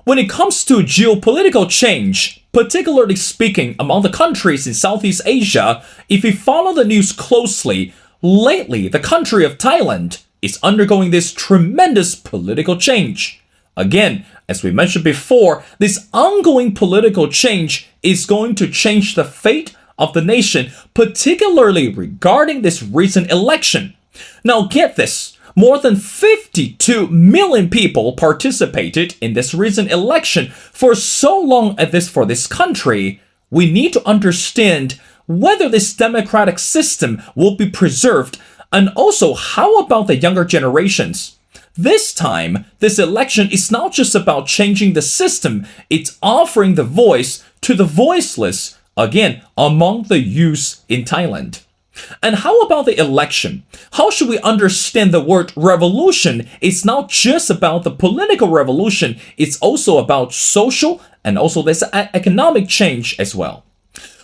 when it comes to geopolitical change, particularly speaking among the countries in Southeast Asia, if we follow the news closely, lately the country of Thailand is undergoing this tremendous political change. Again, as we mentioned before, this ongoing political change is going to change the fate of the nation, particularly regarding this recent election. Now get this, more than 52 million people participated in this recent election. For so long for this country, we need to understand whether this democratic system will be preserved, and also how about the younger generations. This time, this election is not just about changing the system, it's offering the voice to the voiceless, again, among the youth in Thailand. And how about the election? How should we understand the word revolution? It's not just about the political revolution, it's also about social and also this economic change as well.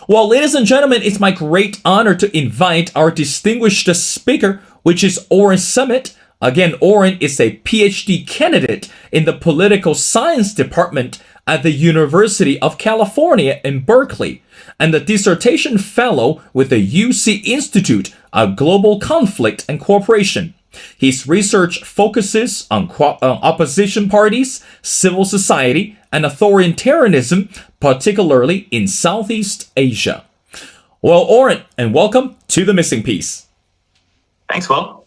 Well, ladies and gentlemen, it's my great honor to invite our distinguished speaker, which is Oren Samet. Again, Oren is a PhD candidate in the political science department at the University of California in Berkeley, and the Dissertation Fellow with the UC Institute of Global Conflict and Cooperation. His research focuses on opposition parties, civil society, and authoritarianism, particularly in Southeast Asia. Well, Oren, and welcome to The Missing Piece. Thanks, Will.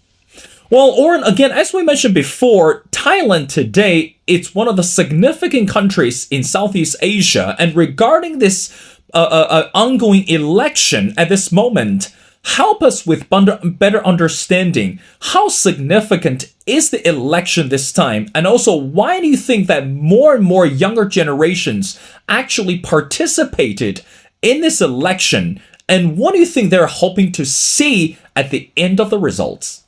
Well, Oren, again, as we mentioned before, Thailand today, it's one of the significant countries in Southeast Asia. And regarding this ongoing election at this moment, help us with better understanding how significant is the election this time? And also, why do you think that more and more younger generations actually participated in this election? And what do you think they're hoping to see at the end of the results?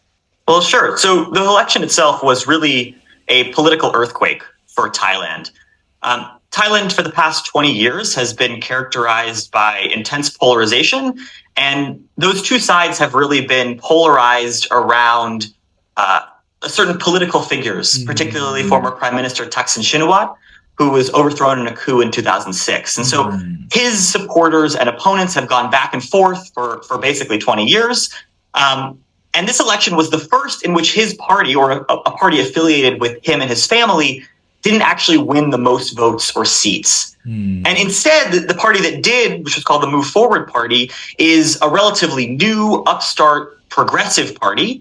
Well, sure. So the election itself was really a political earthquake for Thailand. Thailand, for the past 20 years, has been characterized by intense polarization, and those two sides have really been polarized around certain political figures, particularly former Prime Minister Thaksin Shinawatra, who was overthrown in a coup in 2006. And so his supporters and opponents have gone back and forth for basically 20 years. And this election was the first in which his party, or a party affiliated with him and his family, didn't actually win the most votes or seats. And instead, the party that did, which was called the Move Forward Party, is a relatively new, upstart, progressive party,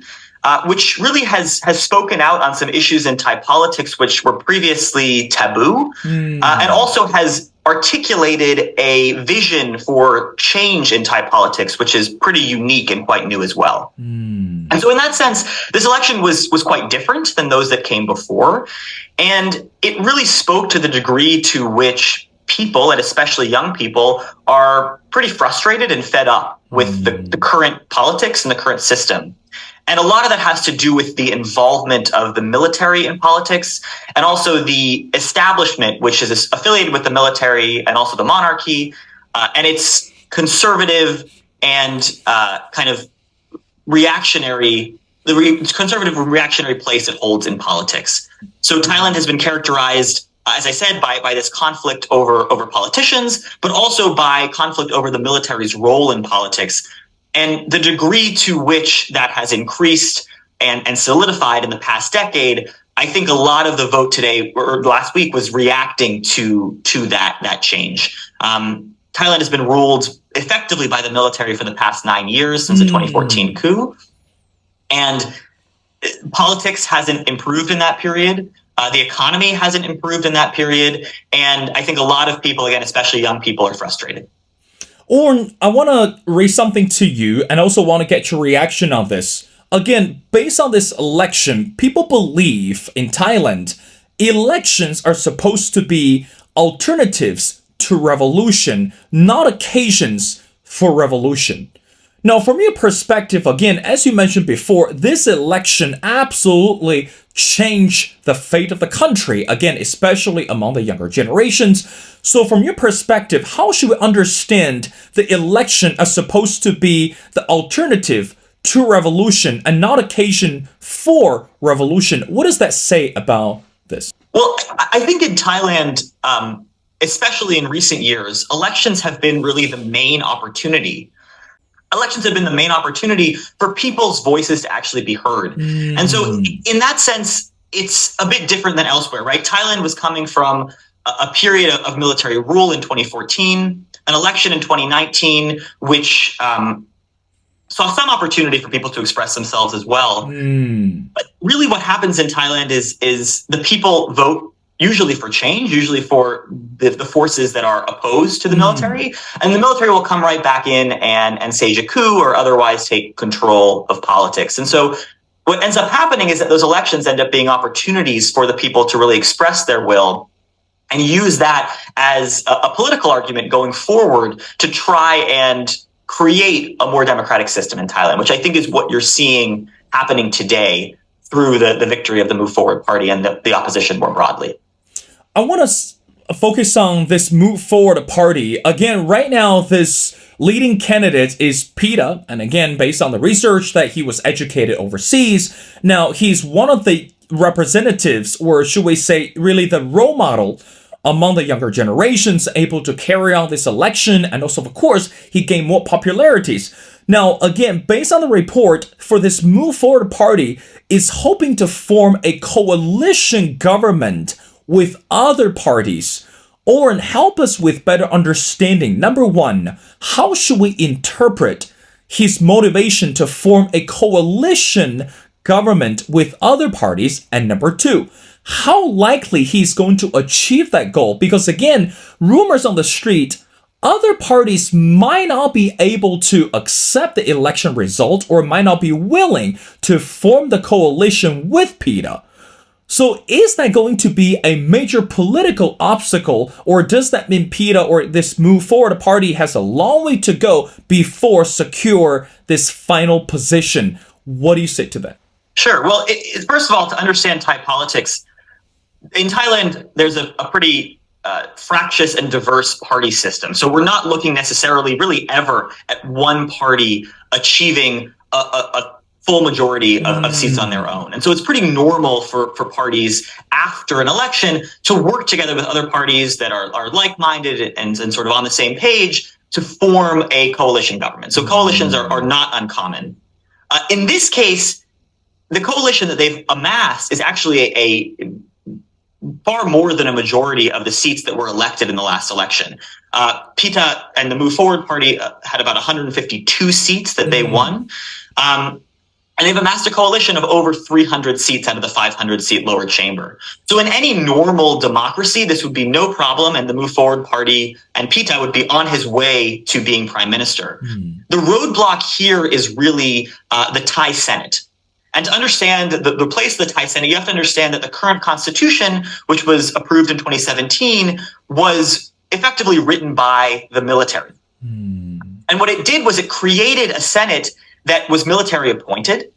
which really has spoken out on some issues in Thai politics which were previously taboo, and also has articulated a vision for change in Thai politics, which is pretty unique and quite new as well. And so in that sense, this election was quite different than those that came before. And it really spoke to the degree to which people, and especially young people, are pretty frustrated and fed up with the current politics and the current system. And a lot of that has to do with the involvement of the military in politics, and also the establishment, which is affiliated with the military and also the monarchy, and its conservative and kind of reactionary, conservative and reactionary place it holds in politics. So Thailand has been characterized, as I said, by this conflict over politicians, but also by conflict over the military's role in politics. And the degree to which that has increased and solidified in the past decade, I think a lot of the vote today or last week was reacting to that change. Thailand has been ruled effectively by the military for the past 9 years since the 2014 coup. And politics hasn't improved in that period. The economy hasn't improved in that period. And I think a lot of people, again, especially young people, are frustrated. Oren, I want to raise something to you and also want to get your reaction on this. Again, based on this election, people believe in Thailand, elections are supposed to be alternatives to revolution, not occasions for revolution. Now, from your perspective, again, as you mentioned before, this election absolutely changed the fate of the country, again, especially among the younger generations. So from your perspective, how should we understand the election as supposed to be the alternative to revolution and not occasion for revolution? What does that say about this? Well, I think in Thailand, especially in recent years, elections have been really the main opportunity. Elections have been the main opportunity for people's voices to actually be heard. And so in that sense, it's a bit different than elsewhere, right? Thailand was coming from a period of military rule in 2014, an election in 2019, which saw some opportunity for people to express themselves as well. But really what happens in Thailand is the people vote usually for change, usually for the forces that are opposed to the military. And the military will come right back in and stage a coup or otherwise take control of politics. And so what ends up happening is that those elections end up being opportunities for the people to really express their will and use that as a political argument going forward to try and create a more democratic system in Thailand, which I think is what you're seeing happening today through the victory of the Move Forward Party and the opposition more broadly. I want to focus on this Move Forward Party. Again, right now, this leading candidate is PETA. And again, based on the research that he was educated overseas. Now, he's one of the representatives, or should we say, really the role model among the younger generations, able to carry on this election. And also, of course, he gained more popularities. Now, again, based on the report, for this Move Forward Party is hoping to form a coalition government with other parties. Oren, help us with better understanding. Number one, how should we interpret his motivation to form a coalition government with other parties? And number two, how likely he's going to achieve that goal? Because again, rumors on the street, other parties might not be able to accept the election result or might not be willing to form the coalition with PETA. So is that going to be a major political obstacle, or does that mean PETA or this Move Forward Party has a long way to go before secure this final position? What do you say to that? Sure. Well, first of all, to understand Thai politics, in Thailand, there's a pretty fractious and diverse party system. So we're not looking necessarily really ever at one party achieving a full majority of seats on their own. And so it's pretty normal for parties after an election to work together with other parties that are like-minded and sort of on the same page to form a coalition government. So coalitions are not uncommon. In this case, the coalition that they've amassed is actually a far more than a majority of the seats that were elected in the last election. PETA and the Move Forward Party had about 152 seats that they won. And they've amassed a coalition of over 300 seats out of the 500-seat lower chamber. So in any normal democracy, this would be no problem, and the Move Forward Party and PETA would be on his way to being prime minister. The roadblock here is really the Thai Senate. And to understand the place of the Thai Senate, you have to understand that the current constitution, which was approved in 2017, was effectively written by the military. And what it did was it created a Senate that was military appointed.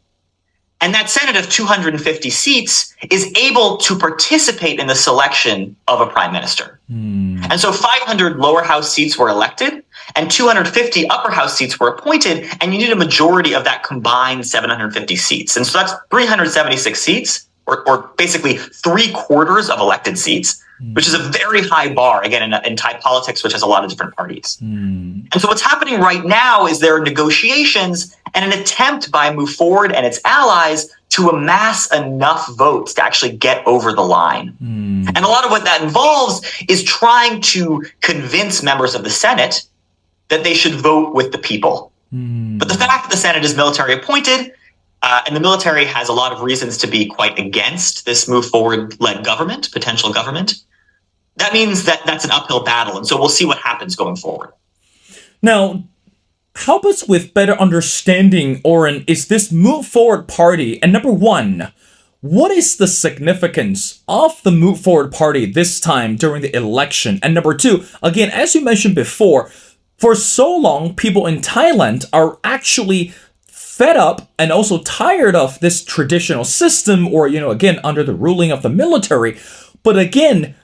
And that Senate of 250 seats is able to participate in the selection of a prime minister. And so 500 lower house seats were elected and 250 upper house seats were appointed. And you need a majority of that combined 750 seats. And so that's 376 seats, or basically 3/4 of elected seats, which is a very high bar, again, in Thai politics, which has a lot of different parties. And so what's happening right now is there are negotiations and an attempt by Move Forward and its allies to amass enough votes to actually get over the line. And a lot of what that involves is trying to convince members of the Senate that they should vote with the people. But the fact that the Senate is military appointed, and the military has a lot of reasons to be quite against this Move Forward-led government, potential government, that means that that's an uphill battle. And so we'll see what happens going forward. Now, help us with better understanding, Oren, is this Move Forward Party, and number one, what is the significance of the Move Forward Party this time during the election? And number two, again, as you mentioned before, for so long, people in Thailand are actually fed up and also tired of this traditional system, or, again, under the ruling of the military. But again,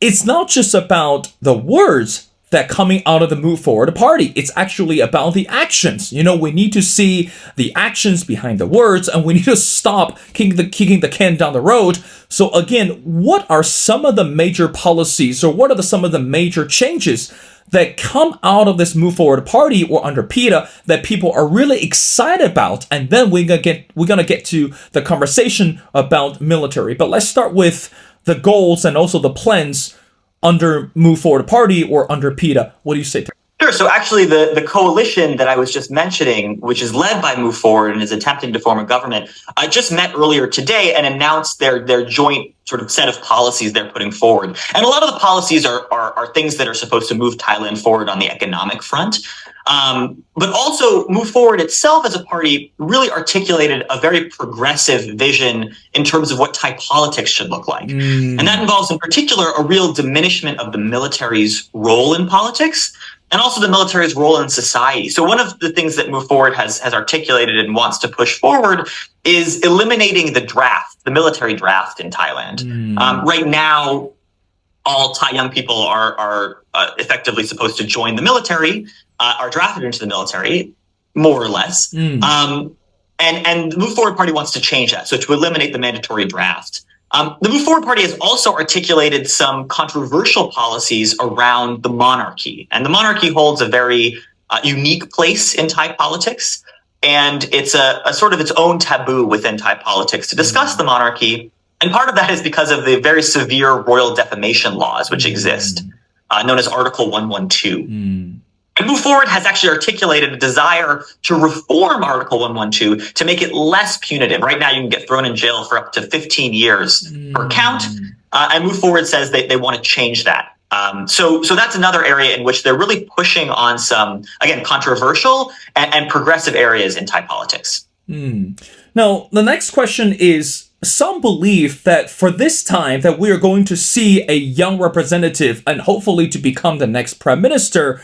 it's not just about the words that coming out of the Move Forward Party. It's actually about the actions. We need to see the actions behind the words, and we need to stop kicking the can down the road. So again, what are some of the major policies, or what are some of the major changes that come out of this Move Forward Party or under PETA that people are really excited about? And then we're gonna get to the conversation about military. But let's start with the goals and also the plans under Move Forward Party or under PETA. What do you say? Sure. So actually, the coalition that I was just mentioning, which is led by Move Forward and is attempting to form a government, just met earlier today and announced their joint sort of set of policies they're putting forward. And a lot of the policies are things that are supposed to move Thailand forward on the economic front. But also Move Forward itself as a party really articulated a very progressive vision in terms of what Thai politics should look like. And that involves in particular a real diminishment of the military's role in politics and also the military's role in society. So one of the things that Move Forward has articulated and wants to push forward is eliminating the military draft in Thailand. Right now, all Thai young people are effectively supposed to join the military, are drafted into the military, more or less. And the Move Forward Party wants to change that, so to eliminate the mandatory draft. The Move Forward Party has also articulated some controversial policies around the monarchy. And the monarchy holds a very unique place in Thai politics. And it's a sort of its own taboo within Thai politics to discuss the monarchy. And part of that is because of the very severe royal defamation laws which exist, known as Article 112. And Move Forward has actually articulated a desire to reform Article 112 to make it less punitive. Right now, you can get thrown in jail for up to 15 years per count. And Move Forward says they want to change that. So that's another area in which they're really pushing on some, again, controversial and progressive areas in Thai politics. Now, the next question is, some believe that for this time that we are going to see a young representative and hopefully to become the next prime minister.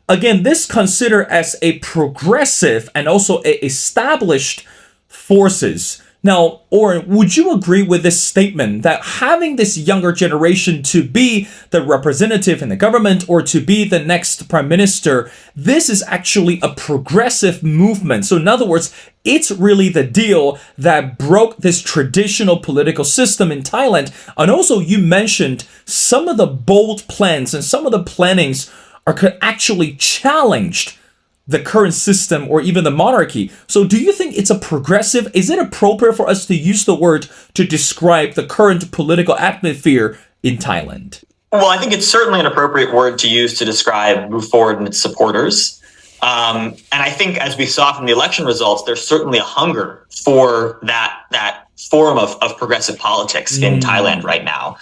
Again, this considered as a progressive and also a established forces. Now, Oren, would you agree with this statement that having this younger generation to be the representative in the government or to be the next prime minister, this is actually a progressive movement? So in other words, it's really the deal that broke this traditional political system in Thailand. And also you mentioned some of the bold plans and some of the plannings could actually challenge the current system or even the monarchy. So do you think it's a progressive? Is it appropriate for us to use the word to describe the current political atmosphere in Thailand? Well, I think it's certainly an appropriate word to use to describe Move Forward and its supporters. And I think as we saw from the election results, there's certainly a hunger for that form of progressive politics in Thailand right now.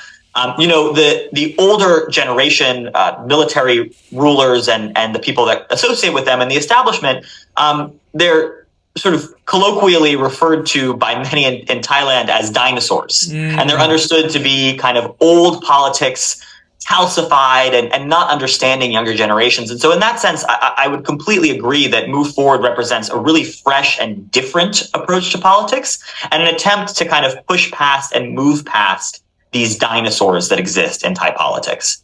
The older generation, military rulers and the people that associate with them and the establishment, they're sort of colloquially referred to by many in Thailand as dinosaurs. And they're understood to be kind of old politics, calcified and not understanding younger generations. And so in that sense, I would completely agree that Move Forward represents a really fresh and different approach to politics and an attempt to kind of push past and move past these dinosaurs that exist in Thai politics.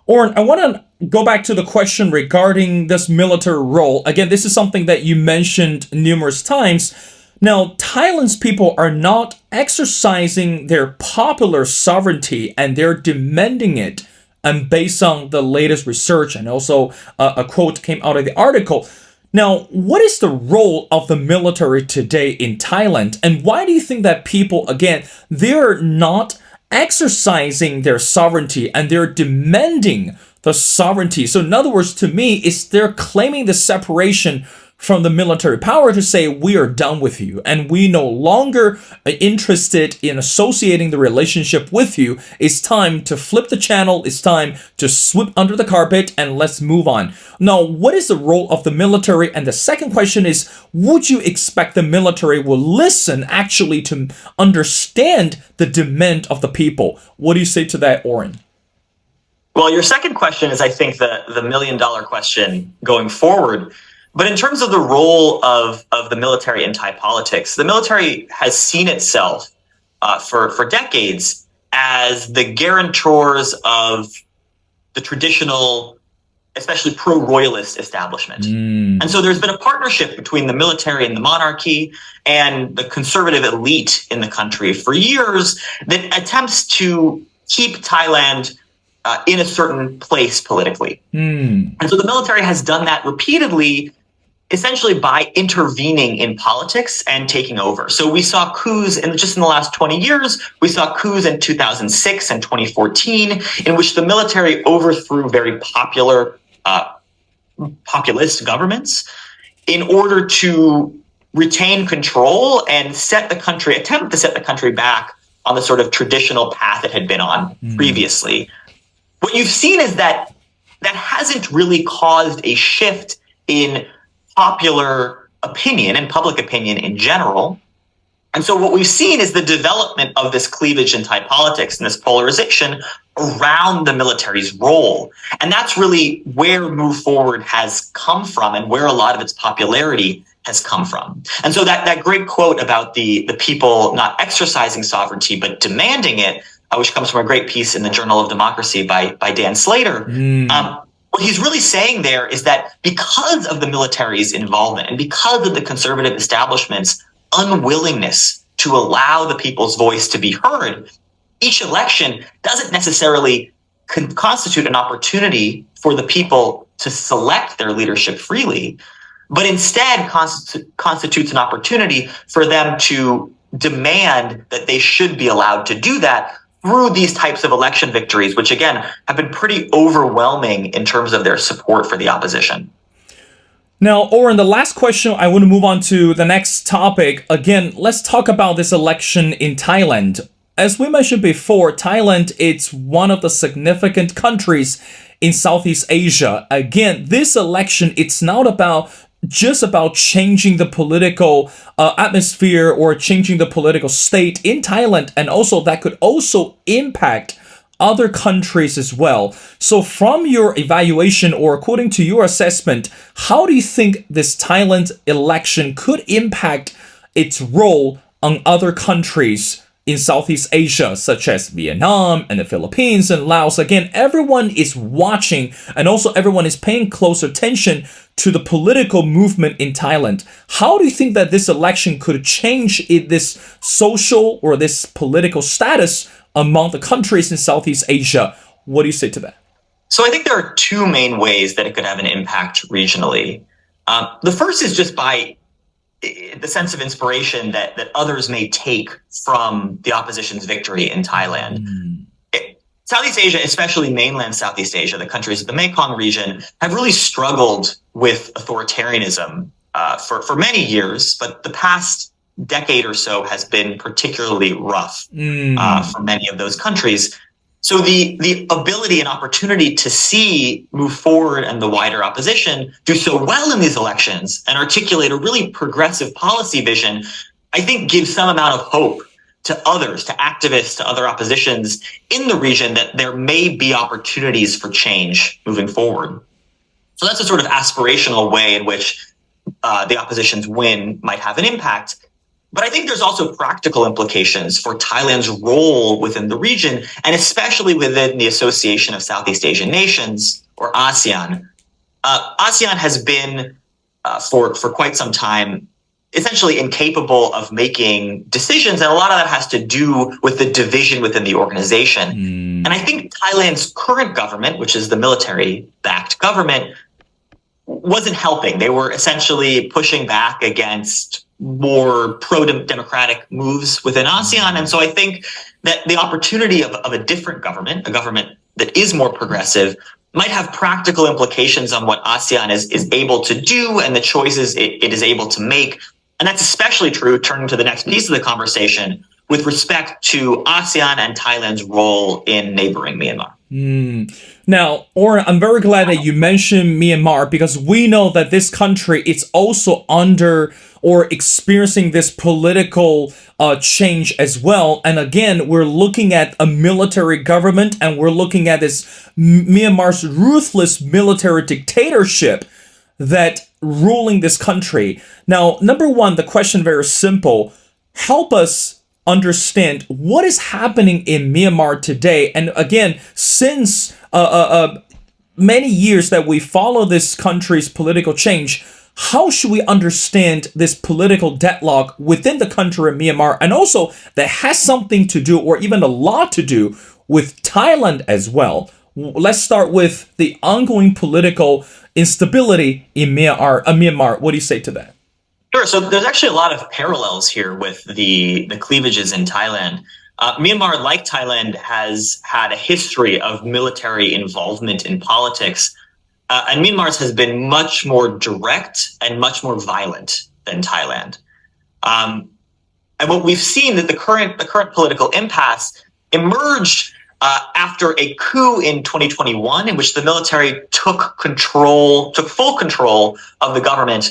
Oren, I want to go back to the question regarding this military role. Again, this is something that you mentioned numerous times. Now, Thailand's people are not exercising their popular sovereignty and they're demanding it. And based on the latest research and also a quote came out of the article. Now, what is the role of the military today in Thailand? And why do you think that people, again, they're not exercising their sovereignty and they're demanding the sovereignty? So in other words, to me, it's they're claiming the separation from the military power to say, we are done with you and we no longer are interested in associating the relationship with you. It's time to flip the channel. It's time to sweep under the carpet and let's move on. Now, what is the role of the military? And the second question is, would you expect the military will listen actually to understand the demand of the people? What do you say to that, Oren? Well, your second question is, I think, the million-dollar question going forward. But in terms of the role of the military in Thai politics, the military has seen itself for decades as the guarantors of the traditional especially pro-royalist establishment. And so there's been a partnership between the military and the monarchy and the conservative elite in the country for years that attempts to keep Thailand in a certain place politically. And so the military has done that repeatedly, essentially by intervening in politics and taking over. So we saw coups just in the last 20 years. We saw coups in 2006 and 2014, in which the military overthrew very populist governments in order to retain control and attempt to set the country back on the sort of traditional path it had been on previously. What you've seen is that hasn't really caused a shift in popular opinion and public opinion in general. And so what we've seen is the development of this cleavage in Thai politics and this polarization around the military's role. And that's really where Move Forward has come from and where a lot of its popularity has come from. And so that great quote about the people not exercising sovereignty but demanding it, which comes from a great piece in the Journal of Democracy by Dan Slater, what he's really saying there is that because of the military's involvement and because of the conservative establishment's unwillingness to allow the people's voice to be heard, each election doesn't necessarily constitute an opportunity for the people to select their leadership freely, but instead constitutes an opportunity for them to demand that they should be allowed to do that through these types of election victories, which again have been pretty overwhelming in terms of their support for the opposition. Now, Oren, the last question, I want to move on to the next topic. Again, let's talk about this election in Thailand. As we mentioned before, Thailand, it's one of the significant countries in Southeast Asia. Again, this election, it's not just about changing the political atmosphere or changing the political state in Thailand, and also that could also impact other countries as well. So from your evaluation or according to your assessment, how do you think this Thailand election could impact its role on other countries in Southeast Asia, such as Vietnam and the Philippines and Laos? Again, everyone is watching and also everyone is paying close attention to the political movement in Thailand. How do you think that this election could change this social or this political status among the countries in Southeast Asia? What do you say to that? So I think there are two main ways that it could have an impact regionally. The first is just by the sense of inspiration that others may take from the opposition's victory in Thailand. Southeast Asia, especially mainland Southeast Asia, the countries of the Mekong region, have really struggled with authoritarianism for many years, but the past decade or so has been particularly rough for many of those countries. So the ability and opportunity to see Move Forward and the wider opposition do so well in these elections and articulate a really progressive policy vision, I think gives some amount of hope to others, to activists, to other oppositions in the region that there may be opportunities for change moving forward. So that's a sort of aspirational way in which the opposition's win might have an impact. But I think there's also practical implications for Thailand's role within the region, and especially within the Association of Southeast Asian Nations, or ASEAN. ASEAN has been, for quite some time, essentially incapable of making decisions, and a lot of that has to do with the division within the organization. And I think Thailand's current government, which is the military-backed government, wasn't helping. They were essentially pushing back against more pro-democratic moves within ASEAN. And so I think that the opportunity of a different government, a government that is more progressive, might have practical implications on what ASEAN is able to do and the choices it is able to make. And that's especially true, turning to the next piece of the conversation, with respect to ASEAN and Thailand's role in neighboring Myanmar. Now, Oren, I'm very glad that you mentioned Myanmar, because we know that this country is also under or experiencing this political change as well. And again, we're looking at a military government, and we're looking at this Myanmar's ruthless military dictatorship that ruling this country. Now, number one, the question very simple. Help us understand what is happening in Myanmar today. And again, since many years that we follow this country's political change, how should we understand this political deadlock within the country of Myanmar? And also, that has something to do, or even a lot to do, with Thailand as well. Let's start with the ongoing political instability in Myanmar. What do you say to that? Sure. So there's actually a lot of parallels here with the cleavages in Thailand. Myanmar, like Thailand, has had a history of military involvement in politics. And Myanmar's has been much more direct and much more violent than Thailand. And what we've seen that the current political impasse emerged after a coup in 2021, in which the military took full control of the government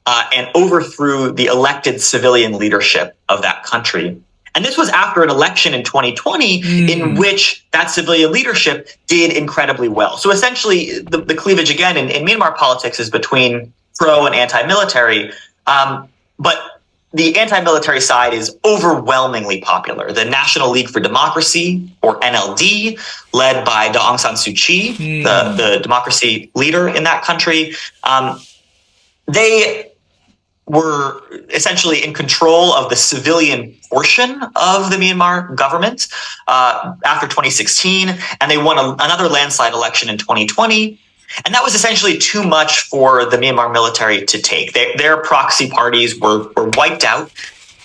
and overthrew the elected civilian leadership of that country. And this was after an election in 2020 in which that civilian leadership did incredibly well. So essentially, the cleavage again in Myanmar politics is between pro and anti-military. But the anti-military side is overwhelmingly popular. The National League for Democracy, or NLD, led by Daw Aung San Suu Kyi, the democracy leader in that country, they were essentially in control of the civilian portion of the Myanmar government after 2016, and they won another landslide election in 2020. And that was essentially too much for the Myanmar military to take. Their proxy parties were wiped out,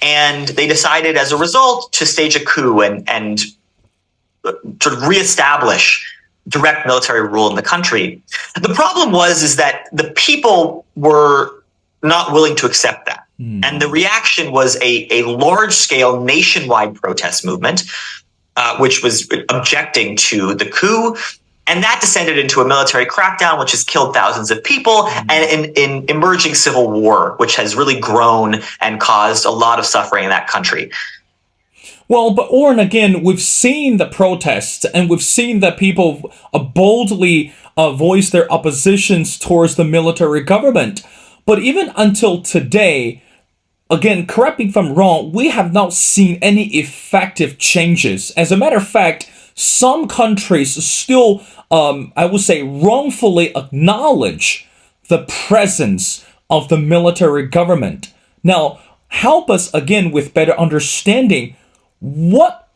and they decided as a result to stage a coup and sort of reestablish direct military rule in the country. The problem is that the people were not willing to accept that. And the reaction was a large-scale nationwide protest movement, which was objecting to the coup. And that descended into a military crackdown, which has killed thousands of people, and in emerging civil war, which has really grown and caused a lot of suffering in that country. Well, but Oren, again, we've seen the protests, and we've seen that people boldly voice their oppositions towards the military government. But even until today, again, correct me if I'm wrong, we have not seen any effective changes. As a matter of fact, some countries still, I would say, wrongfully acknowledge the presence of the military government. Now, help us again with better understanding what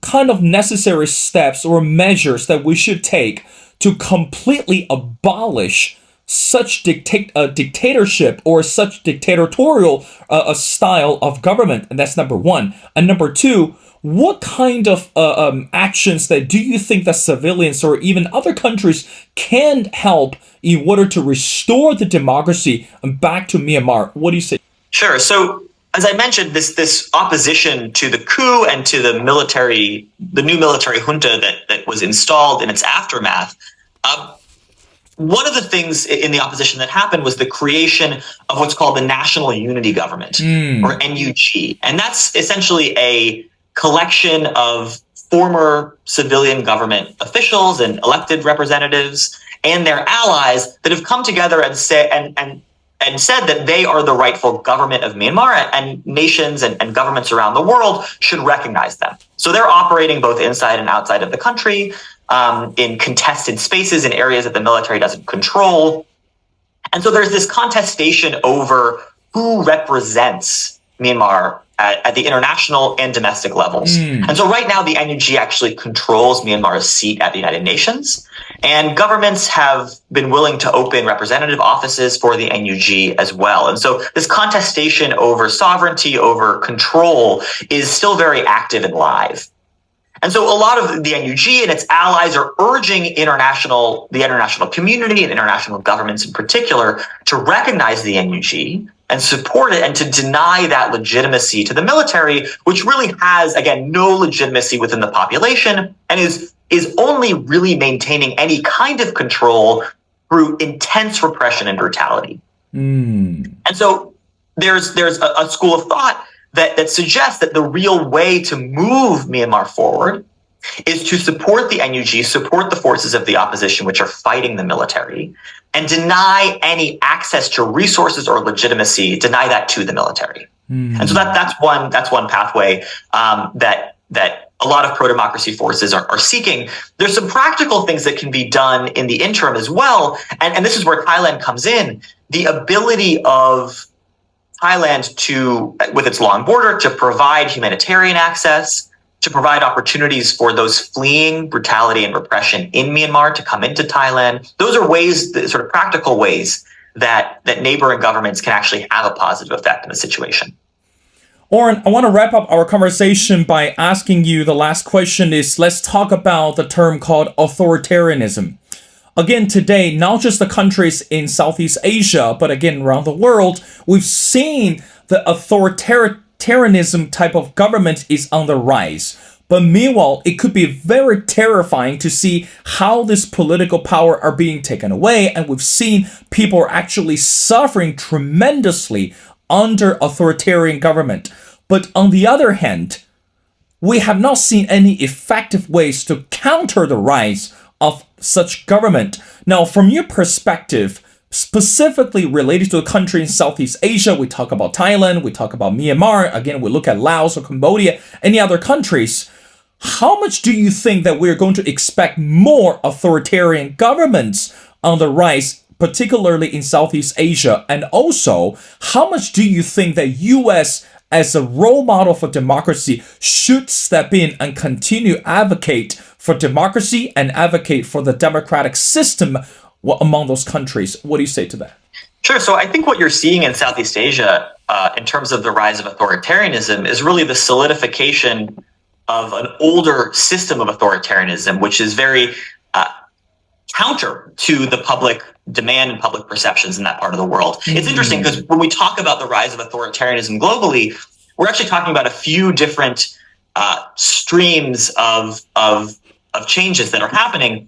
kind of necessary steps or measures that we should take to completely abolish such dictatorship or such dictatorial style of government. And that's number one. And number two, what kind of actions that do you think that civilians or even other countries can help in order to restore the democracy back to Myanmar? What do you say? Sure. So as I mentioned, this opposition to the coup and to the new military junta that was installed in its aftermath, one of the things in the opposition that happened was the creation of what's called the National Unity Government, or NUG. And that's essentially a collection of former civilian government officials and elected representatives and their allies that have come together and said that they are the rightful government of Myanmar, and nations and governments around the world should recognize them. So they're operating both inside and outside of the country, in contested spaces in areas that the military doesn't control. And so there's this contestation over who represents Myanmar at the international and domestic levels. And so right now, the NUG actually controls Myanmar's seat at the United Nations. And governments have been willing to open representative offices for the NUG as well. And so this contestation over sovereignty, over control, is still very active and live. And so a lot of the NUG and its allies are urging the international community and international governments in particular to recognize the NUG and support it, and to deny that legitimacy to the military, which really has, again, no legitimacy within the population and is only really maintaining any kind of control through intense repression and brutality. And so there's a school of thought that suggests that the real way to move Myanmar forward is to support the NUG, support the forces of the opposition which are fighting the military, and deny any access to resources or legitimacy, deny that to the military. And so that's one pathway that a lot of pro-democracy forces are seeking. There's some practical things that can be done in the interim as well. And this is where Thailand comes in. The ability of Thailand to, with its long border, to provide humanitarian access, to provide opportunities for those fleeing brutality and repression in Myanmar to come into Thailand. Those are ways, sort of practical ways, that neighboring governments can actually have a positive effect in the situation. Oren, I want to wrap up our conversation by asking you the last question is, let's talk about the term called authoritarianism. Again, today, not just the countries in Southeast Asia, but again, around the world, we've seen the authoritarianism type of government is on the rise. But meanwhile, it could be very terrifying to see how this political power are being taken away. And we've seen people are actually suffering tremendously under authoritarian government. But on the other hand, we have not seen any effective ways to counter the rise of such government. Now, from your perspective, specifically related to a country in Southeast Asia, we talk about Thailand, we talk about Myanmar, again, we look at Laos or Cambodia, any other countries. How much do you think that we're going to expect more authoritarian governments on the rise, particularly in Southeast Asia? And also, how much do you think that U.S. as a role model for democracy should step in and continue advocate for democracy and advocate for the democratic system among those countries? What do you say to that? Sure. So I think what you're seeing in Southeast Asia in terms of the rise of authoritarianism is really the solidification of an older system of authoritarianism, which is very counter to the public demand and public perceptions in that part of the world. It's interesting because when we talk about the rise of authoritarianism globally, we're actually talking about a few different streams of changes that are happening.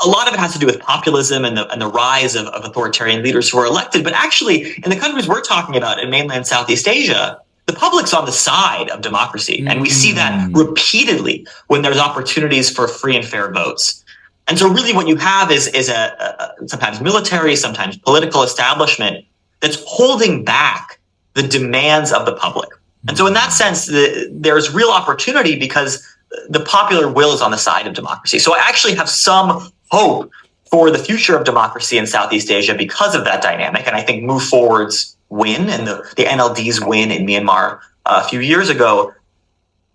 A lot of it has to do with populism and the rise of authoritarian leaders who are elected. But actually, in the countries we're talking about in mainland Southeast Asia, the public's on the side of democracy. And we see that repeatedly when there's opportunities for free and fair votes. And so really what you have is a sometimes military, sometimes political establishment that's holding back the demands of the public. And so in that sense, there's real opportunity because the popular will is on the side of democracy. So I actually have some hope for the future of democracy in Southeast Asia because of that dynamic. And I think Move Forward's win and the NLD's win in Myanmar a few years ago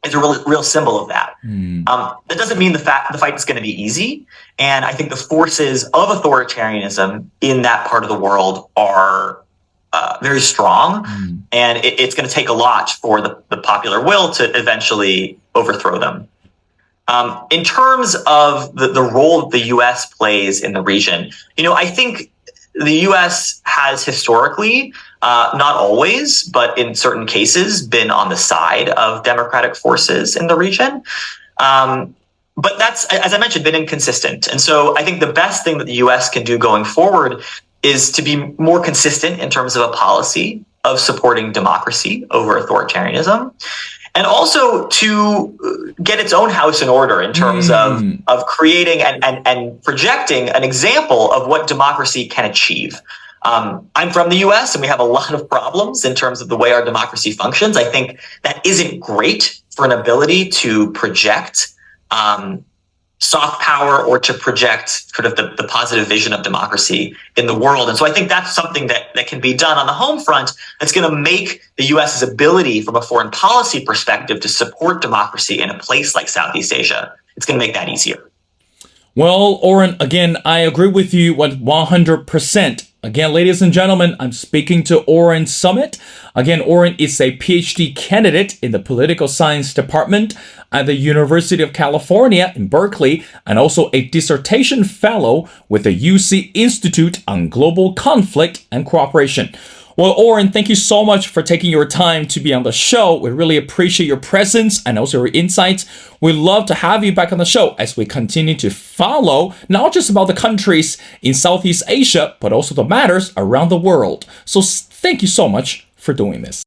is a real symbol of that. That doesn't mean the fight is going to be easy. And I think the forces of authoritarianism in that part of the world are very strong. And it's going to take a lot for the popular will to eventually overthrow them. In terms of the role the U.S. plays in the region, I think the U.S. has historically, not always, but in certain cases, been on the side of democratic forces in the region. But that's, as I mentioned, been inconsistent. And so I think the best thing that the U.S. can do going forward is to be more consistent in terms of a policy of supporting democracy over authoritarianism, and also to get its own house in order in terms of creating and projecting an example of what democracy can achieve. I'm from the US and we have a lot of problems in terms of the way our democracy functions. I think that isn't great for an ability to project soft power or to project sort of the positive vision of democracy in the world. And so I think that's something that can be done on the home front that's going to make the US's ability from a foreign policy perspective to support democracy in a place like Southeast Asia. It's going to make that easier. Well, Oren, again, I agree with you 100%. Again, ladies and gentlemen, I'm speaking to Oren Samet. Again, Oren is a PhD candidate in the political science department at the University of California in Berkeley, and also a dissertation fellow with the UC Institute on Global Conflict and Cooperation. Well, Oren, thank you so much for taking your time to be on the show. We really appreciate your presence and also your insights. We'd love to have you back on the show as we continue to follow not just about the countries in Southeast Asia, but also the matters around the world. So thank you so much for doing this.